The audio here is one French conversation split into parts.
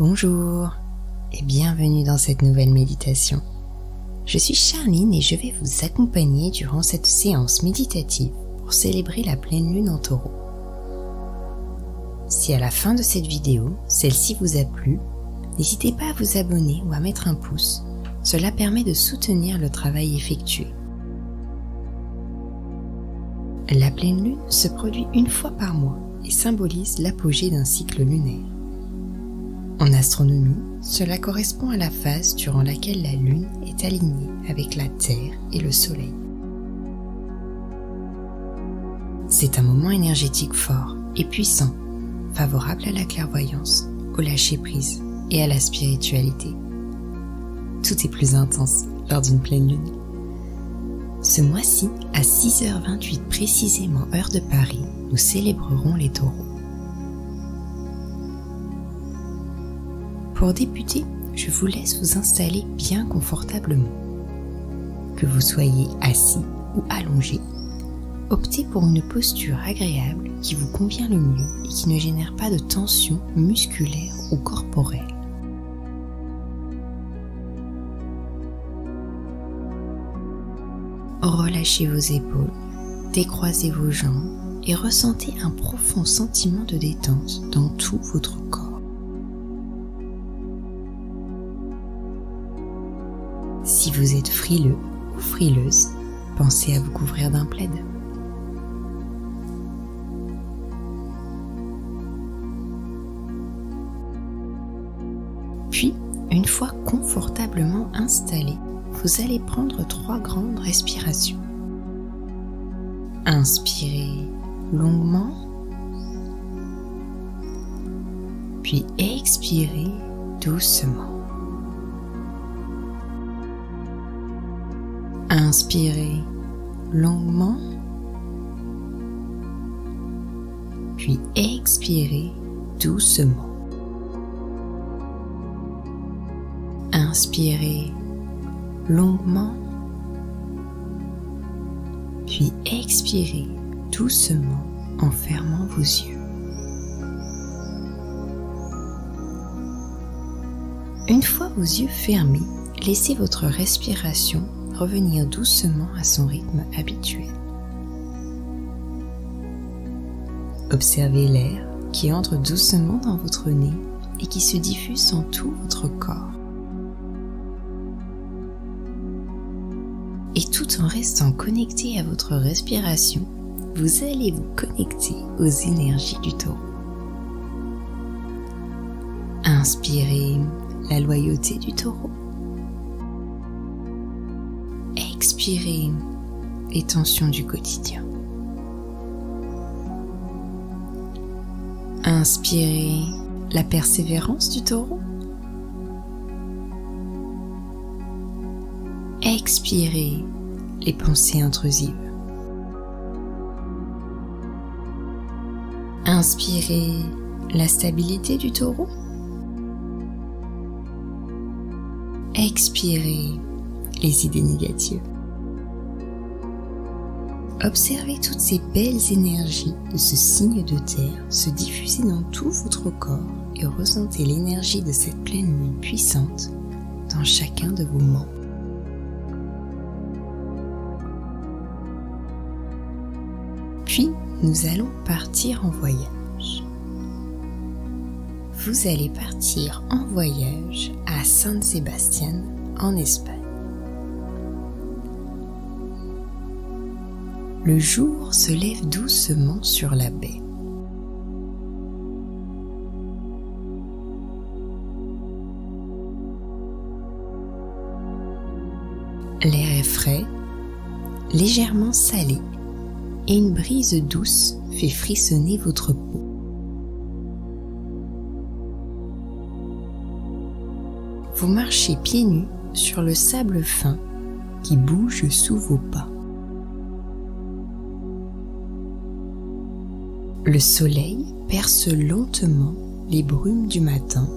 Bonjour et bienvenue dans cette nouvelle méditation. Je suis Charline et je vais vous accompagner durant cette séance méditative pour célébrer la pleine lune en taureau. Si à la fin de cette vidéo, celle-ci vous a plu, n'hésitez pas à vous abonner ou à mettre un pouce, cela permet de soutenir le travail effectué. La pleine lune se produit une fois par mois et symbolise l'apogée d'un cycle lunaire. En astronomie, cela correspond à la phase durant laquelle la Lune est alignée avec la Terre et le Soleil. C'est un moment énergétique fort et puissant, favorable à la clairvoyance, au lâcher-prise et à la spiritualité. Tout est plus intense lors d'une pleine lune. Ce mois-ci, à 6h28 précisément heure de Paris, nous célébrerons les taureaux. Pour débuter, je vous laisse vous installer bien confortablement. Que vous soyez assis ou allongé, optez pour une posture agréable qui vous convient le mieux et qui ne génère pas de tension musculaire ou corporelle. Relâchez vos épaules, décroisez vos jambes et ressentez un profond sentiment de détente dans tout votre corps. Si vous êtes frileux ou frileuse, pensez à vous couvrir d'un plaid. Puis, une fois confortablement installé, vous allez prendre 3 grandes respirations. Inspirez longuement, puis expirez doucement. Inspirez longuement, puis expirez doucement. Inspirez longuement, puis expirez doucement en fermant vos yeux. Une fois vos yeux fermés, laissez votre respiration revenir doucement à son rythme habituel. Observez l'air qui entre doucement dans votre nez et qui se diffuse en tout votre corps. Et tout en restant connecté à votre respiration, vous allez vous connecter aux énergies du taureau. Inspirez la loyauté du taureau. Expirez les tensions du quotidien. Inspirez la persévérance du taureau. Expirez les pensées intrusives. Inspirez la stabilité du taureau. Expirez les idées négatives. Observez toutes ces belles énergies de ce signe de terre se diffuser dans tout votre corps et ressentez l'énergie de cette pleine lune puissante dans chacun de vos membres. Puis, nous allons partir en voyage. Vous allez partir en voyage à San Sebastián, en Espagne. Le jour se lève doucement sur la baie. L'air est frais, légèrement salé, et une brise douce fait frissonner votre peau. Vous marchez pieds nus sur le sable fin qui bouge sous vos pas. Le soleil perce lentement les brumes du matin,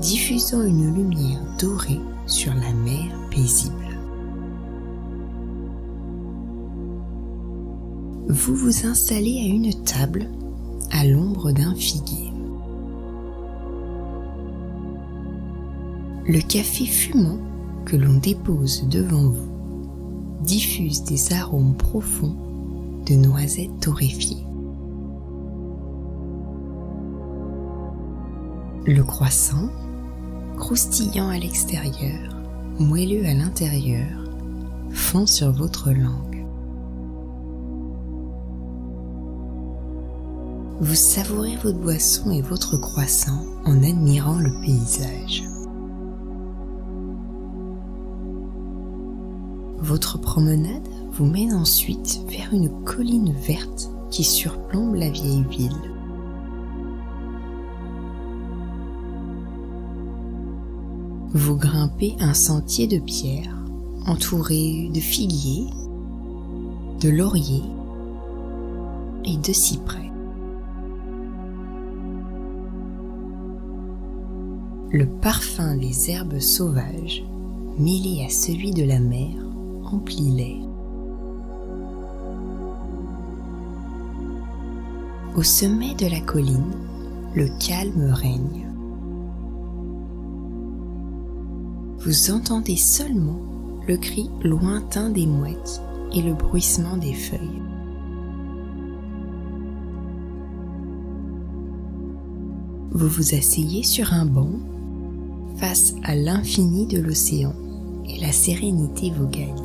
diffusant une lumière dorée sur la mer paisible. Vous vous installez à une table à l'ombre d'un figuier. Le café fumant que l'on dépose devant vous diffuse des arômes profonds de noisettes torréfiées. Le croissant, croustillant à l'extérieur, moelleux à l'intérieur, fond sur votre langue. Vous savourez votre boisson et votre croissant en admirant le paysage. Votre promenade vous mène ensuite vers une colline verte qui surplombe la vieille ville. Vous grimpez un sentier de pierre entouré de figuiers, de lauriers et de cyprès. Le parfum des herbes sauvages, mêlé à celui de la mer, emplit l'air. Au sommet de la colline, le calme règne. Vous entendez seulement le cri lointain des mouettes et le bruissement des feuilles. Vous vous asseyez sur un banc face à l'infini de l'océan et la sérénité vous gagne.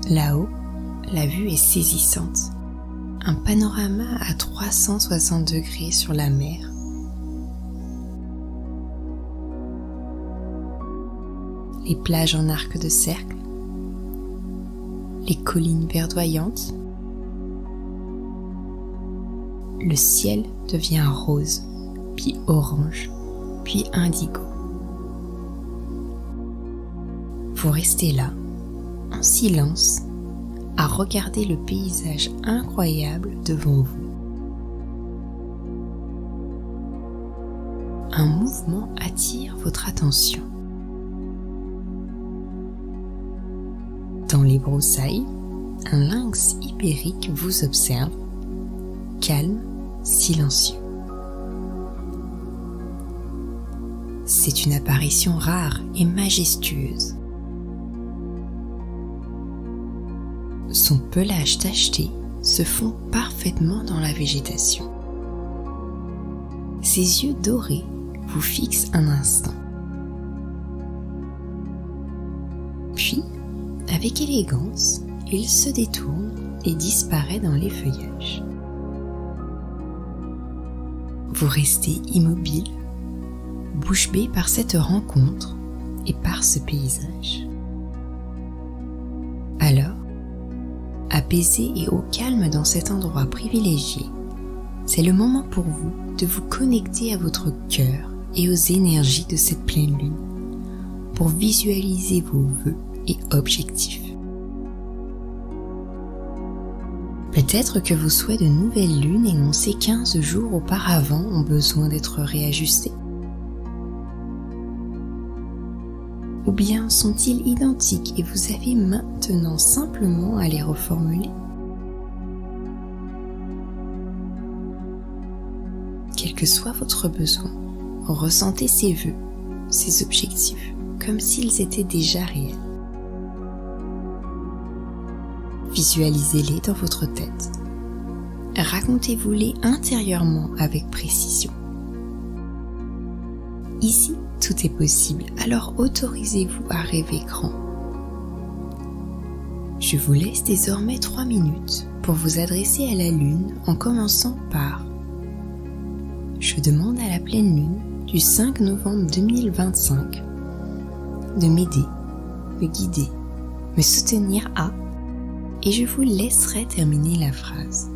Là-haut, la vue est saisissante. Un panorama à 360 degrés sur la mer. Les plages en arc de cercle, les collines verdoyantes. Le ciel devient rose, puis orange, puis indigo. Vous restez là, en silence, à regarder le paysage incroyable devant vous. Un mouvement attire votre attention. Dans les broussailles, un lynx ibérique vous observe, calme, silencieux. C'est une apparition rare et majestueuse. Son pelage tacheté se fond parfaitement dans la végétation. Ses yeux dorés vous fixent un instant. Puis, avec élégance, il se détourne et disparaît dans les feuillages. Vous restez immobile, bouche bée par cette rencontre et par ce paysage. Alors, apaisé et au calme dans cet endroit privilégié, c'est le moment pour vous de vous connecter à votre cœur et aux énergies de cette pleine lune pour visualiser vos vœux et objectifs. Peut-être que vos souhaits de nouvelle lune énoncés 15 jours auparavant ont besoin d'être réajustés. Ou bien sont-ils identiques et vous avez maintenant simplement à les reformuler? Quel que soit votre besoin, ressentez ces vœux, ces objectifs, comme s'ils étaient déjà réels. Visualisez-les dans votre tête. Racontez-vous-les intérieurement avec précision. Ici, tout est possible, alors autorisez-vous à rêver grand. Je vous laisse désormais 3 minutes pour vous adresser à la Lune en commençant par « Je demande à la pleine Lune du 5 novembre 2025 de m'aider, me guider, me soutenir à… » et je vous laisserai terminer la phrase.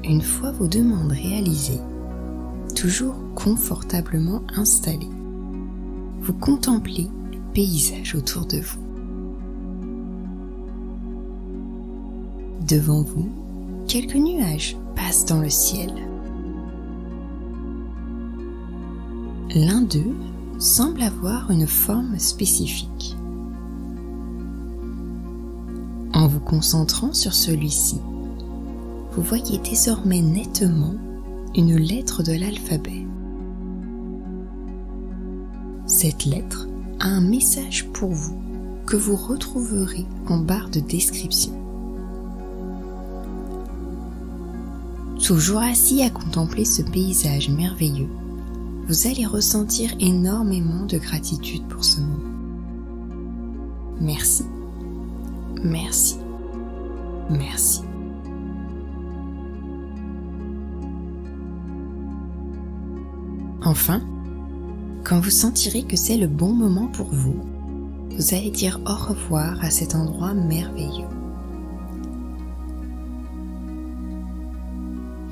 Une fois vos demandes réalisées, toujours confortablement installé, vous contemplez le paysage autour de vous. Devant vous, quelques nuages passent dans le ciel. L'un d'eux semble avoir une forme spécifique. En vous concentrant sur celui-ci, vous voyez désormais nettement une lettre de l'alphabet. Cette lettre a un message pour vous que vous retrouverez en barre de description. Toujours assis à contempler ce paysage merveilleux, vous allez ressentir énormément de gratitude pour ce moment. Merci, merci, merci. Enfin, quand vous sentirez que c'est le bon moment pour vous, vous allez dire au revoir à cet endroit merveilleux.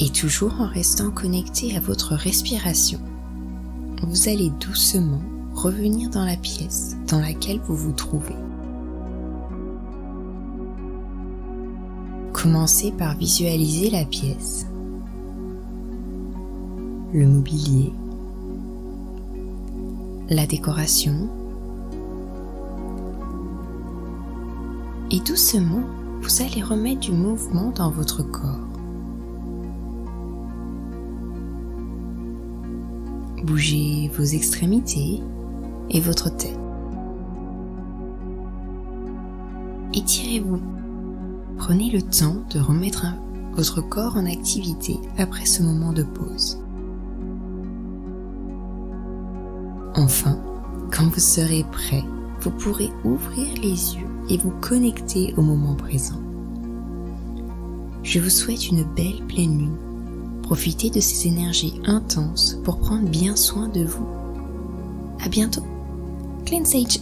Et toujours en restant connecté à votre respiration, vous allez doucement revenir dans la pièce dans laquelle vous vous trouvez. Commencez par visualiser la pièce, le mobilier, la décoration, et doucement, vous allez remettre du mouvement dans votre corps. Bougez vos extrémités et votre tête. Étirez-vous. Prenez le temps de remettre votre corps en activité après ce moment de pause. Enfin, quand vous serez prêt, vous pourrez ouvrir les yeux et vous connecter au moment présent. Je vous souhaite une belle pleine lune. Profitez de ces énergies intenses pour prendre bien soin de vous. À bientôt. Clean Sage.